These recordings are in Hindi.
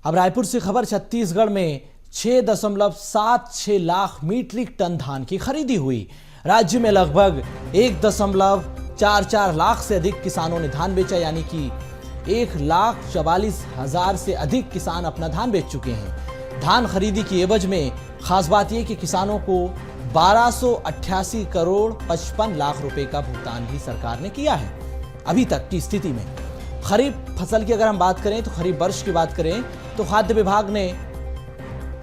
अब रायपुर से खबर, छत्तीसगढ़ में 6.76 लाख मीट्रिक टन धान की खरीदी हुई। राज्य में लगभग 1.44 लाख से अधिक किसानों ने धान बेचा, यानी कि 1,44,000 से अधिक किसान अपना धान बेच चुके हैं। धान खरीदी की एवज में खास बात यह कि किसानों को 1288 करोड़ 55 लाख रुपए का भुगतान भी सरकार ने किया है। अभी तक की स्थिति में खरीफ फसल की अगर हम बात करें तो खरीफ वर्ष की बात करें तो खाद्य विभाग ने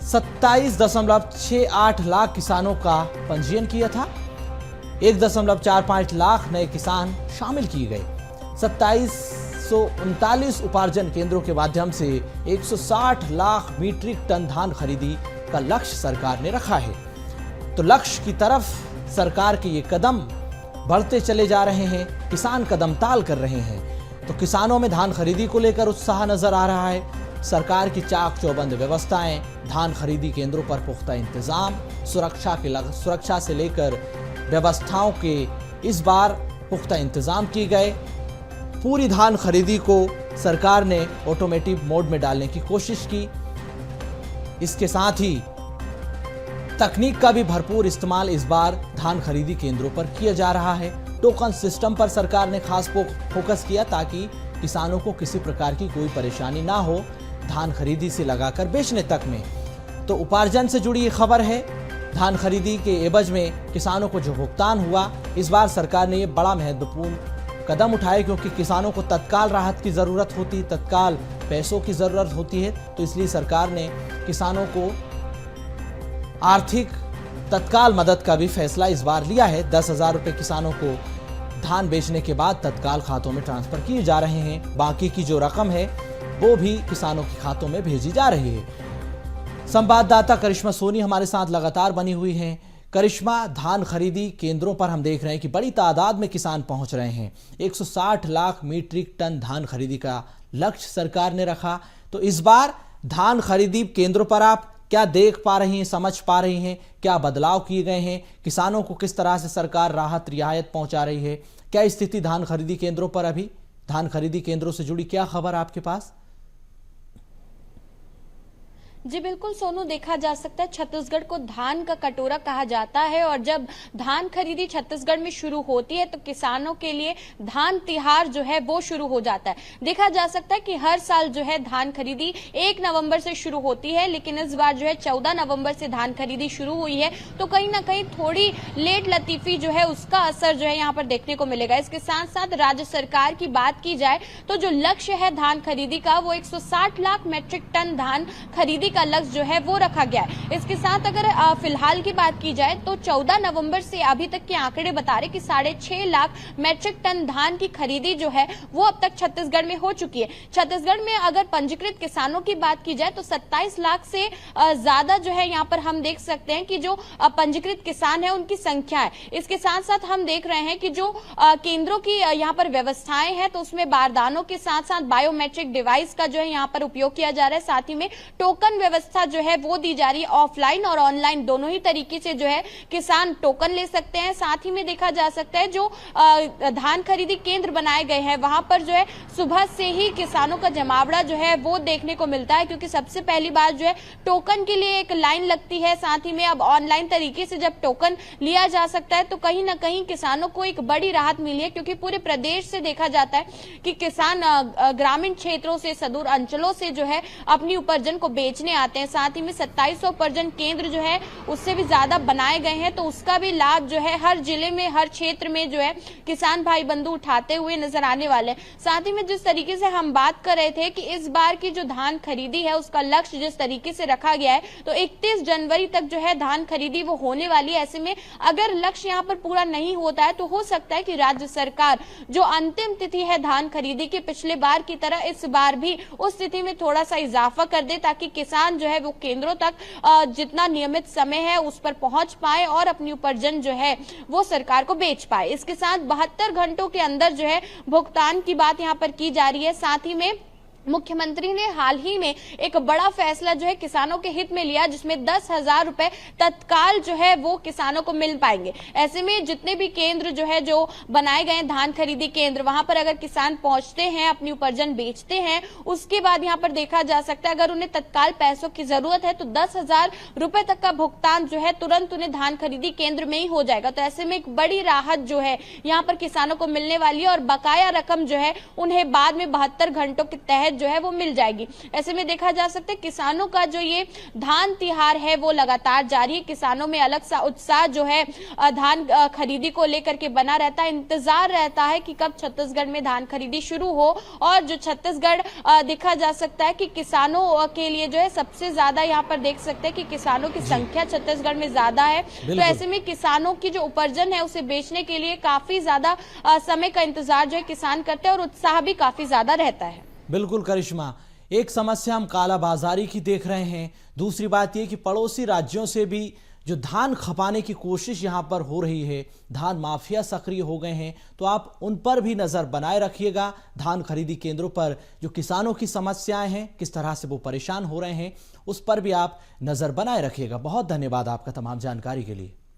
27.68 लाख किसानों का पंजीयन किया था। 1.45 लाख नए किसान शामिल किए गए। 2739 उपार्जन केंद्रों के माध्यम से 160 लाख मीट्रिक टन धान खरीदी का लक्ष्य सरकार ने रखा है। तो लक्ष्य की तरफ सरकार के ये कदम बढ़ते चले जा रहे हैं, किसान कदम ताल कर रहे हैं। तो किसानों में धान खरीदी को लेकर उत्साह नजर आ रहा है। सरकार की चाक चौबंद व्यवस्थाएं, धान खरीदी केंद्रों पर पुख्ता इंतजाम, सुरक्षा से लेकर व्यवस्थाओं के इस बार पुख्ता इंतजाम किए गए। पूरी धान खरीदी को सरकार ने ऑटोमेटिक मोड में डालने की कोशिश की। इसके साथ ही तकनीक का भी भरपूर इस्तेमाल इस बार धान खरीदी केंद्रों पर किया जा रहा है। टोकन सिस्टम पर सरकार ने खास फोकस किया ताकि किसानों को किसी प्रकार की कोई परेशानी ना हो धान खरीदी से लगाकर बेचने तक में। तो उपार्जन से जुड़ी ये खबर है। धान खरीदी के एवज में किसानों को जो भुगतान हुआ, इस बार सरकार ने ये बड़ा महत्वपूर्ण कदम उठाया, क्योंकि किसानों को तत्काल राहत की जरूरत होती है, तत्काल पैसों की जरूरत होती है। तो इसलिए सरकार ने किसानों को आर्थिक तत्काल मदद का भी फैसला इस बार लिया है। 10,000 रुपए किसानों को धान बेचने के बाद तत्काल खातों में ट्रांसफर किए जा रहे हैं। बाकी की जो रकम है वो भी किसानों के खातों में भेजी जा रही है। संवाददाता करिश्मा सोनी हमारे साथ लगातार बनी हुई हैं। करिश्मा, धान खरीदी केंद्रों पर हम देख रहे हैं कि बड़ी तादाद में किसान पहुंच रहे हैं। 160 लाख मीट्रिक टन धान खरीदी का लक्ष्य सरकार ने रखा। तो इस बार धान खरीदी केंद्रों पर आप क्या देख पा रही हैं, समझ पा रही हैं, क्या बदलाव किए गए हैं, किसानों को किस तरह से सरकार राहत रियायत पहुंचा रही है, क्या स्थिति धान खरीदी केंद्रों पर, अभी धान खरीदी केंद्रों से जुड़ी क्या खबर आपके पास? जी बिल्कुल सोनू, देखा जा सकता है छत्तीसगढ़ को धान का कटोरा कहा जाता है और जब धान खरीदी छत्तीसगढ़ में शुरू होती है तो किसानों के लिए धान तिहार जो है वो शुरू हो जाता है। देखा जा सकता है कि हर साल जो है धान खरीदी 1 नवंबर से शुरू होती है, लेकिन इस बार जो है 14 नवंबर से धान खरीदी शुरू हुई है। तो कहीं ना कहीं थोड़ी लेट लतीफी जो है उसका असर जो है यहाँ पर देखने को मिलेगा। इसके साथ साथ राज्य सरकार की बात की जाए तो जो लक्ष्य है धान खरीदी का वो 160 लाख मैट्रिक टन धान खरीदी का लक्ष्य जो है वो रखा गया है। इसके साथ अगर फिलहाल की बात की जाए तो 14 नवंबर से अभी तक के आंकड़े बता रहे कि 6.5 लाख मैट्रिक टन धान की खरीदी जो है वो अब तक छत्तीसगढ़ में हो चुकी है। छत्तीसगढ़ में अगर पंजीकृत किसानों की बात की जाए तो 27 लाख से ज्यादा जो है यहाँ पर हम देख सकते हैं कि जो पंजीकृत किसान है उनकी संख्या है। इसके साथ साथ हम देख रहे हैं कि जो केंद्रों की यहाँ पर व्यवस्थाएं हैं तो उसमें बारदानों के साथ साथ बायोमेट्रिक डिवाइस का जो है यहाँ पर उपयोग किया जा रहा है। साथ ही में टोकन व्यवस्था जो है वो दी जा रही है। ऑफलाइन और ऑनलाइन दोनों ही तरीके से जो है किसान टोकन ले सकते हैं। साथ ही में देखा जा सकता है जो धान खरीदी केंद्र बनाए गए हैं वहां पर जो है सुबह से ही किसानों का जमावड़ा जो है वो देखने को मिलता है, क्योंकि सबसे पहली बार जो है टोकन के लिए एक लाइन लगती है। साथ ही में अब ऑनलाइन तरीके से जब टोकन लिया जा सकता है तो कहीं ना कहीं किसानों को एक बड़ी राहत मिली है, क्योंकि पूरे प्रदेश से देखा जाता है कि किसान ग्रामीण क्षेत्रों से, सुदूर अंचलों से जो है अपनी उपार्जन को बेचने आते हैं। साथ ही में 2700 उपार्जन केंद्र जो है उससे भी ज्यादा बनाए गए हैं, तो उसका भी लाभ जो है हर जिले में, हर क्षेत्र में जो है किसान भाई बंधु उठाते हुए नजर आने वाले हैं। साथ ही में जिस तरीके से हम बात कर रहे थे कि इस बार की जो धान खरीदी है उसका लक्ष्य जिस तरीके से रखा गया है तो 31 जनवरी तक जो है धान खरीदी वो होने वाली है। ऐसे में अगर लक्ष्य यहाँ पर पूरा नहीं होता है तो हो सकता है कि राज्य सरकार जो अंतिम तिथि है धान खरीदी की पिछले बार की तरह इस बार भी उस तिथि में थोड़ा सा इजाफा कर दे, ताकि किसान जो है वो केंद्रों तक जितना नियमित समय है उस पर पहुंच पाए और अपनी उपार्जन जो है वो सरकार को बेच पाए। इसके साथ 72 घंटों के अंदर जो है भुगतान की बात यहाँ पर की जा रही है। साथ ही में मुख्यमंत्री ने हाल ही में एक बड़ा फैसला जो है किसानों के हित में लिया, जिसमें 10,000 रुपए तत्काल जो है वो किसानों को मिल पाएंगे। ऐसे में जितने भी केंद्र जो है जो बनाए गए धान खरीदी केंद्र, वहां पर अगर किसान पहुंचते हैं, अपनी उपार्जन बेचते हैं, उसके बाद यहां पर देखा जा सकता है अगर उन्हें तत्काल पैसों की जरूरत है तो 10,000 रुपए तक का भुगतान जो है तुरंत उन्हें धान खरीदी केंद्र में ही हो जाएगा। तो ऐसे में एक बड़ी राहत जो है यहाँ पर किसानों को मिलने वाली है और बकाया रकम जो है उन्हें बाद में 72 घंटों के तहत जो है वो मिल जाएगी। ऐसे में देखा जा सकता है किसानों का जो ये धान तिहार है वो लगातार जारी है। किसानों में अलग सा उत्साह जो है धान खरीदी को लेकर के बना रहता है। इंतजार रहता है कि कब छत्तीसगढ़ में धान खरीदी शुरू हो, और जो छत्तीसगढ़ देखा जा सकता है कि किसानों के लिए जो है सबसे ज्यादा यहाँ पर देख सकते हैं कि किसानों की संख्या छत्तीसगढ़ में ज्यादा है। तो ऐसे में किसानों की जो उपार्जन है उसे बेचने के लिए काफी ज्यादा समय का इंतजार जो है किसान करते हैं और उत्साह भी काफी ज्यादा रहता है। बिल्कुल करिश्मा, एक समस्या हम कालाबाजारी की देख रहे हैं, दूसरी बात यह कि पड़ोसी राज्यों से भी जो धान खपाने की कोशिश यहां पर हो रही है, धान माफिया सक्रिय हो गए हैं, तो आप उन पर भी नजर बनाए रखिएगा। धान खरीदी केंद्रों पर जो किसानों की समस्याएं हैं, किस तरह से वो परेशान हो रहे हैं, उस पर भी आप नजर बनाए रखिएगा। बहुत धन्यवाद आपका तमाम जानकारी के लिए।